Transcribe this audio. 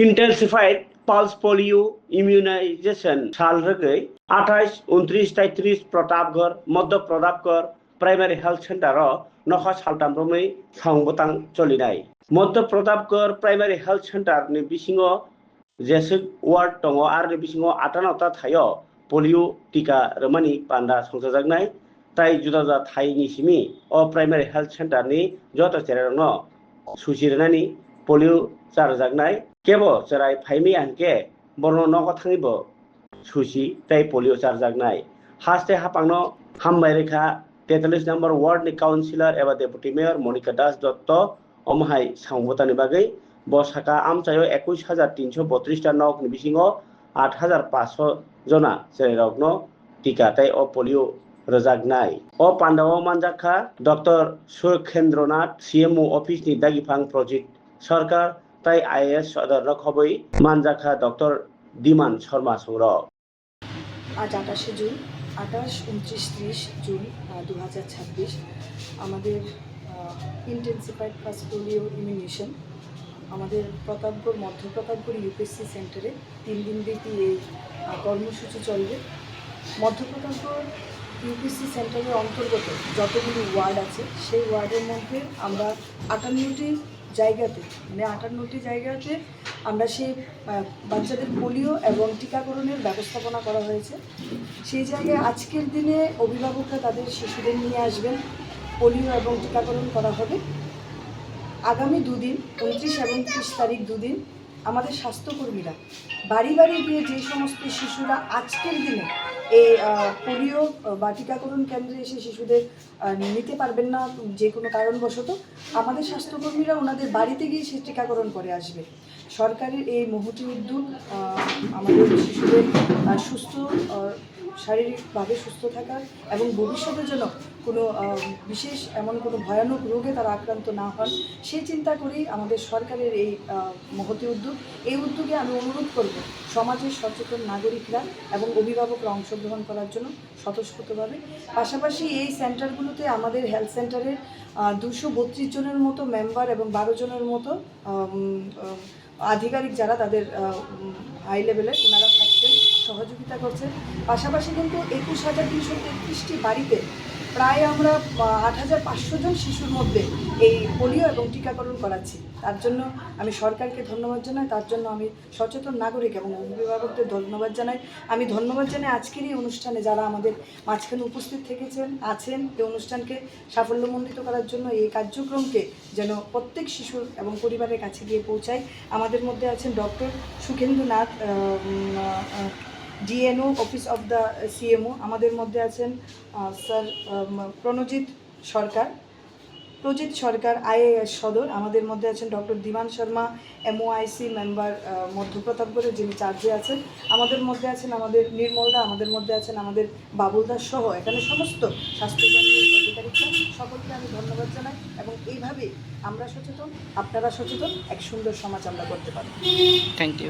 Intensified pulse polio immunisation সাল রগৈ 28, 29, 33 প্রতাপগড় মধ্য Pratapgarh primary health centre নখ সালতাमब्रै সাংबोतां চলিनाय মধ্য প্রতাপগড় প্রাইমারি হেলথ সেন্টার नि बिसिङाव जेसुक वार्ड दङ आरो बिसिङाव 8-9टा थायो पोलियो टीका रमानि पान्दा संजाजागनाय ताई जुदा जुदा थाइनि सिमी अ प्राइमारि हेल्थ सेन्टार नि जत चेरांग सुजिरनानि पोलियो चारजागनाय केबो चेराय फाइमी आनके बरनो नग थाङिबो सुसि ताई पोलियो चारजागनाय हास्ते हापांनो हामबाय रेखा 43 नम्बर वार्ड नि काउन्सिलर एबा डेपुटी मेयर मनिका दास दत्त अमहाय सांबोतानि बागै बसाका आमचायो 21,332 टा नग नि बिसिङाव 8,500 जना चेरायरगनो टीका ताई अ पोलियो रजागनाय अ पान्डाव मानजाखा डॉक्टर सुखेन्द्रनाथ सीएमओ ऑफिस नि दागिफां प्रोजेक्ट सरकार ताई आईएएस सदर रखबै मानजाखा डॉक्टर दिमान शर्मा संग्र आज 28 जून 28, 29, 30 जून 2026 আমাদের ইন্টেন্সিফাইড পালস পোলিও ইমিউনেশন আমাদের প্রতাপগড় মধ্য প্রতাপগড় ইউপিএসসি সেন্টারে 3 দিন ব্যাপী এই কর্মসূচি চলবে। মধ্য প্রতাপগড় ইউপিএসসি সেন্টারের অন্তর্গত যতগুলি ওয়ার্ড আছে সেই ওয়ার্ডের মধ্যে আমরা 58টি জায়গাতে মানে 58টি জায়গাতে আমরা সেই বাচ্চাদের পোলিও এবং টিকাকরণের ব্যবস্থাপনা করা হয়েছে। সেই জায়গায় আজকের দিনে অভিভাবকরা তাদের শিশুদের নিয়ে আসবেন, পোলিও এবং টিকাকরণ করা হবে। আগামী দুদিন 29 এবং 30 তারিখ দুদিন আমাদের স্বাস্থ্যকর্মীরা বাড়ি বাড়ি গিয়ে যে সমস্ত শিশুরা আজকের দিনে এই পোলিও বা টিকাকরণ কেন্দ্রে এসে শিশুদের নিতে পারবেন না যে কোনো কারণবশত, আমাদের স্বাস্থ্যকর্মীরা ওনাদের বাড়িতে গিয়ে সে টিকাকরণ করে আসবে। সরকারের এই মহতি উদ্যোগ আমাদের শিশুদের সুস্থ শারীরিকভাবে সুস্থ থাকার এবং ভবিষ্যতের জন্য কোনো বিশেষ এমন কোনো ভয়ানক রোগে তারা আক্রান্ত না হন সেই চিন্তা করেই আমাদের সরকারের এই মহতি উদ্যোগ। এই উদ্যোগে আমি অনুরোধ করব সমাজের সচেতন নাগরিকরা এবং অভিভাবকরা অংশগ্রহণ করার জন্য স্বতঃস্ফূর্তভাবে। পাশাপাশি এই সেন্টারগুলোতে আমাদের হেলথ সেন্টারের 232 জনের মতো মেম্বার এবং 12 জনের মতো আধিকারিক যারা তাদের হাই লেভেলে ওনারা থাকছেন, সহযোগিতা করছেন। পাশাপাশি কিন্তু 21,333টি বাড়িতে প্রায় আমরা 8,500 জন শিশুর মধ্যে এই পোলিও এবং টিকাকরণ করাচ্ছি। তার জন্য আমি সরকারকে ধন্যবাদ জানাই, তার জন্য আমি সচেতন নাগরিক এবং অভিভাবকদের ধন্যবাদ জানাই। আমি ধন্যবাদ জানাই আজকের এই অনুষ্ঠানে যারা আমাদের মাঝখানে উপস্থিত আছেন এই অনুষ্ঠানকে সাফল্যমণ্ডিত করার জন্য, এই কার্যক্রমকে যেন প্রত্যেক শিশুর এবং পরিবারের কাছে গিয়ে পৌঁছায়। আমাদের মধ্যে আছেন doctor Sukhendranath DNO office of the CMO, আমাদের মধ্যে আছেন স্যার প্রণজিৎ সরকার আইএএস সদর, আমাদের মধ্যে আছেন ডক্টর দিমান শর্মা এমওআইসি মেম্বার মধ্য প্রতাপগড়ের যিনি চার্জে আছেন, আমাদের মধ্যে আছেন আমাদের নির্মলদা, আমাদের মধ্যে আছেন আমাদের বাবুলদাস সহ এখানে সমস্ত স্বাস্থ্যকর্মী অধিকারিকরা সকলকে আমি ধন্যবাদ জানাই। এবং এইভাবেই আমরা সচেতন, আপনারা সচেতন, এক সুন্দর সমাজ আমরা করতে পারি। Thank you.